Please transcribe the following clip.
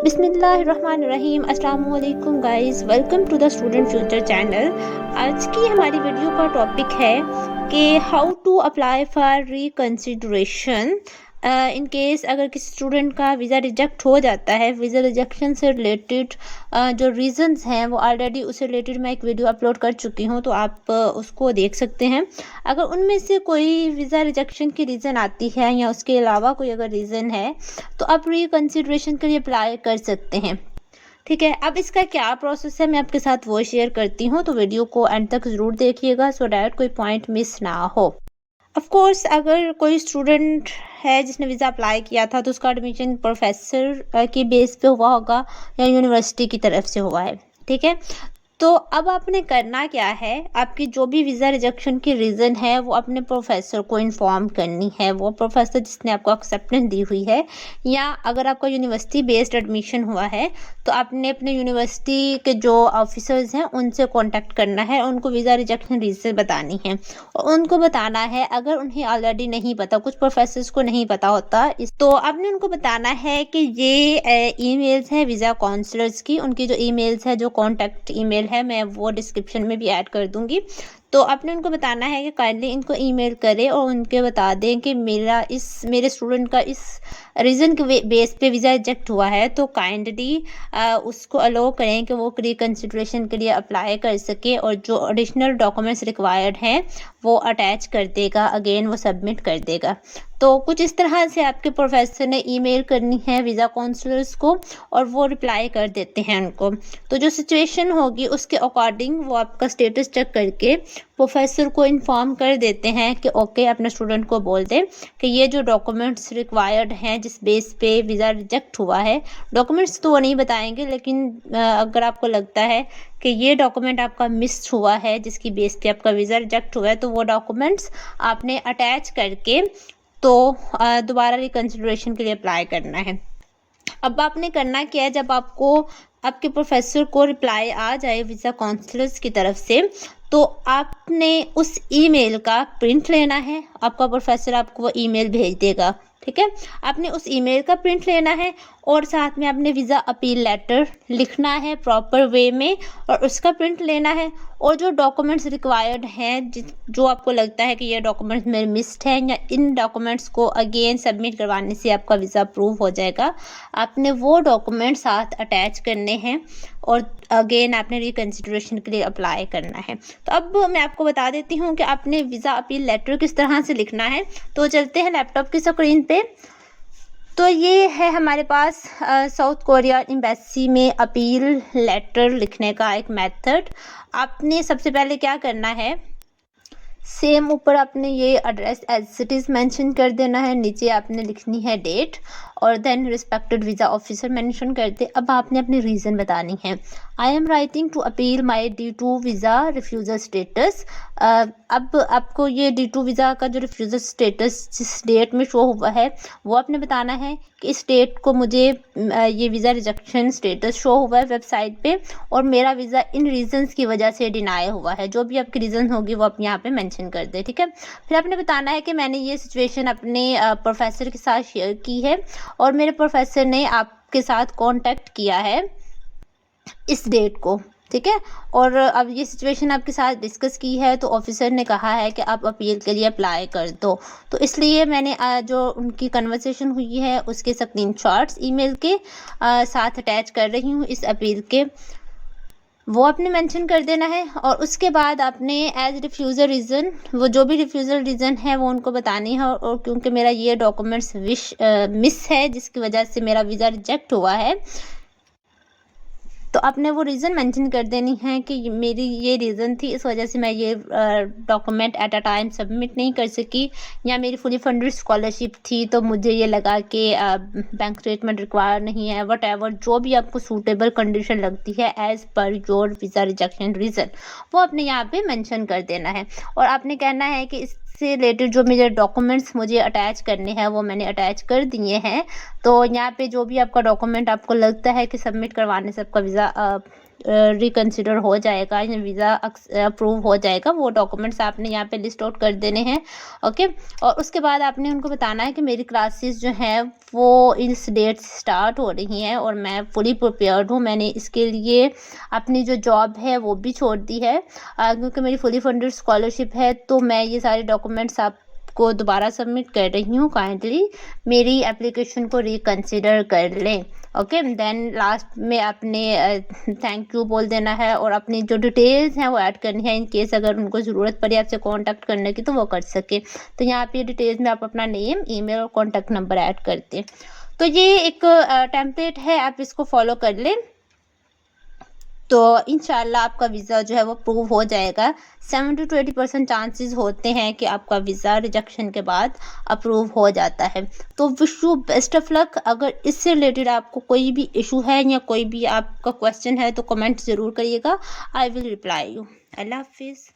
बिस्मिल्लाहिर्रहमानिर्रहीम। अस्सलाम वालेकुम guys, welcome to the student future channel. आज की हमारी वीडियो का टॉपिक है कि how to apply for reconsideration in case अगर किसी स्टूडेंट का वीज़ा रिजेक्ट हो जाता है। वीज़ा रिजेक्शन से रिलेटेड जो रीज़न्स हैं वो ऑलरेडी उससे रिलेटेड मैं एक वीडियो अपलोड कर चुकी हूँ, तो आप उसको देख सकते हैं। अगर उनमें से कोई वीज़ा रिजेक्शन की रीज़न आती है या उसके अलावा कोई अगर रीज़न है तो आप रिकंसिडरेशन के लिए अप्लाई कर सकते हैं। ठीक है, अब इसका क्या प्रोसेस है मैं आपके साथ वो शेयर करती हूँ, तो वीडियो को एंड तक ज़रूर देखिएगा सो डैट कोई पॉइंट मिस ना हो। ऑफ कोर्स अगर कोई स्टूडेंट है जिसने वीज़ा अप्लाई किया था तो उसका एडमिशन प्रोफेसर की बेस पे हुआ होगा या यूनिवर्सिटी की तरफ से हुआ है। ठीक है, तो अब आपने करना क्या है, आपकी जो भी वीज़ा रिजेक्शन की रीज़न है वो अपने प्रोफेसर को इन्फॉर्म करनी है। वो प्रोफेसर जिसने आपको एक्सेप्टेंस दी हुई है, या अगर आपका यूनिवर्सिटी बेस्ड एडमिशन हुआ है तो आपने अपने यूनिवर्सिटी के जो ऑफिसर्स हैं उनसे कांटेक्ट करना है, उनको वीज़ा रिजेक्शन रीज़न बतानी है और उनको बताना है। अगर उन्हें ऑलरेडी नहीं पता, कुछ प्रोफेसर्स को नहीं पता होता तो आपने उनको बताना है कि ये ईमेल्स हैं वीज़ा काउंसलर्स की, उनकी जो ईमेल्स है, जो कॉन्टैक्ट ईमेल है, मैं वो डिस्क्रिप्शन में भी ऐड कर दूंगी। तो आपने उनको बताना है कि काइंडली इनको ईमेल करें और उनके बता दें कि मेरे स्टूडेंट का इस रीज़न के बेस पे वीज़ा रिजेक्ट हुआ है, तो काइंडली उसको अलो करें कि वो रिकंसिडरेशन के लिए अप्लाई कर सके और जो एडिशनल डॉक्यूमेंट्स रिक्वायर्ड हैं वो अटैच कर देगा, अगेन वो सबमिट कर देगा। तो कुछ इस तरह से आपके प्रोफेसर ने ईमेल करनी है वीज़ा काउंसलर्स को और वो रिप्लाई कर देते हैं उनको। तो जो सिचुएशन होगी उसके अकॉर्डिंग वो आपका स्टेटस चेक करके प्रोफेसर को इन्फॉर्म कर देते हैं कि ओके, अपने स्टूडेंट को बोल दें कि ये जो डॉक्यूमेंट्स रिक्वायर्ड हैं जिस बेस पे वीज़ा रिजेक्ट हुआ है, डॉक्यूमेंट्स तो वो नहीं बताएंगे, लेकिन अगर आपको लगता है कि ये डॉक्यूमेंट आपका मिस हुआ है जिसकी बेस पे आपका वीज़ा रिजेक्ट हुआ है, तो वो डॉक्यूमेंट्स आपने अटैच करके तो दोबारा रिकंसिडरेशन के लिए अप्लाई करना है। अब आपने करना क्या है, जब आपको आपके प्रोफेसर को रिप्लाई आ जाए वीज़ा काउंसलर्स की तरफ से, तो आपने उस ईमेल का प्रिंट लेना है। आपका प्रोफेसर आपको वो ईमेल भेज देगा। ठीक है, आपने उस ईमेल का प्रिंट लेना है और साथ में आपने वीज़ा अपील लेटर लिखना है प्रॉपर वे में और उसका प्रिंट लेना है। और जो डॉक्यूमेंट्स रिक्वायर्ड हैं, जो आपको लगता है कि ये डॉक्यूमेंट्स मेरे मिस्ड हैं या इन डॉक्यूमेंट्स को अगेन सबमिट करवाने से आपका वीज़ा अप्रूव हो जाएगा, आपने वो डॉक्यूमेंट साथ अटैच करने हैं और अगेन आपने रिकंसिडरेशन के लिए अप्लाई करना है। तो अब मैं आपको बता देती हूँ कि आपने वीज़ा अपील लेटर किस तरह से लिखना है। तो चलते हैं लैपटॉप की स्क्रीन पे। तो ये है हमारे पास साउथ कोरिया एम्बेसी में अपील लेटर लिखने का एक मेथड। आपने सबसे पहले क्या करना है, सेम ऊपर आपने ये address as it is mention कर देना है, नीचे आपने लिखनी है डेट और then respected visa officer mention कर दे। अब आपने अपनी रीज़न बतानी है। I am writing to appeal my D2 visa refusal status. अब आपको ये D2 वीज़ा का जो रिफ्यूज़ल स्टेटस जिस डेट में शो हुआ है वो आपने बताना है कि इस डेट को मुझे ये वीज़ा रिजेक्शन स्टेटस शो हुआ है वेबसाइट पे और मेरा वीज़ा इन रीजंस की वजह से डिनाई हुआ है। जो भी आपकी रीज़न होगी वो आप यहाँ पे मेंशन कर दे। ठीक है, फिर आपने बताना है कि मैंने ये सिचुएशन अपने प्रोफेसर के साथ शेयर की है और मेरे प्रोफेसर ने आपके साथ कांटेक्ट किया है इस डेट को। ठीक है, और अब ये सिचुएशन आपके साथ डिस्कस की है तो ऑफिसर ने कहा है कि आप अपील के लिए अप्लाई कर दो, तो इसलिए मैंने जो उनकी कन्वर्सेशन हुई है उसके स्क्रीनशॉट्स ईमेल के साथ अटैच कर रही हूँ इस अपील के, वो आपने मेंशन कर देना है। और उसके बाद आपने एज रिफ्यूज़ल रीज़न, वो जो भी रिफ्यूज़ल रीज़न है वो उनको बतानी है और क्योंकि मेरा ये डॉक्यूमेंट्स मिस है जिसकी वजह से मेरा वीज़ा रिजेक्ट हुआ है, तो आपने वो रीज़न मेंशन कर देनी है कि मेरी ये रीज़न थी, इस वजह से मैं ये document at a time submit नहीं कर सकी, या मेरी फुली फंडेड स्कॉलरशिप थी तो मुझे ये लगा कि बैंक स्टेटमेंट रिक्वायर नहीं है, वट एवर जो भी आपको सूटेबल कंडीशन लगती है as per your visa rejection reason, वो आपने यहाँ पे मेंशन कर देना है। और आपने कहना है कि से रिलेटेड जो मेरे डॉक्यूमेंट्स मुझे अटैच करने हैं वो मैंने अटैच कर दिए हैं। तो यहाँ पे जो भी आपका डॉक्यूमेंट आपको लगता है कि सबमिट करवाने से आपका वीज़ा रिकन्सिडर हो जाएगा या वीज़ा अप्रूव हो जाएगा। वो डॉक्यूमेंट्स आपने यहाँ पे लिस्ट आउट कर देने हैं, ओके। और उसके बाद आपने उनको बताना है कि मेरी क्लासेस जो हैं वो इस डेट से स्टार्ट हो रही हैं और मैं फुली प्रिपेयर्ड हूँ। मैंने इसके लिए अपनी जो जॉब है वो भी छोड़ दी है, क्योंकि मेरी फुली फंडेड स्कॉलरशिप है। तो मैं ये सारे डॉक्यूमेंट्स आपको दोबारा सबमिट कर रही हूँ। काइंडली मेरी एप्लीकेशन को रिकन्सिडर कर लें, ओके। देन लास्ट में आपने थैंक यू बोल देना है और अपनी जो डिटेल्स हैं वो ऐड करनी है, इन केस अगर उनको ज़रूरत पड़े आपसे कांटेक्ट करने की तो वो कर सके। तो यहाँ पे डिटेल्स में आप अपना नेम, ईमेल और कॉन्टैक्ट नंबर ऐड करते हैं। तो ये एक टेम्पलेट है, आप इसको फॉलो कर लें तो इंशाल्लाह आपका वीज़ा जो है वो अप्रूव हो जाएगा। 70 to 80% चांसेस होते हैं कि आपका वीज़ा रिजेक्शन के बाद अप्रूव हो जाता है। तो wish you best of luck. अगर इससे रिलेटेड आपको कोई भी इशू है या कोई भी आपका क्वेश्चन है तो कमेंट ज़रूर करिएगा, आई विल रिप्लाई यू। अल्लाह हाफिज़।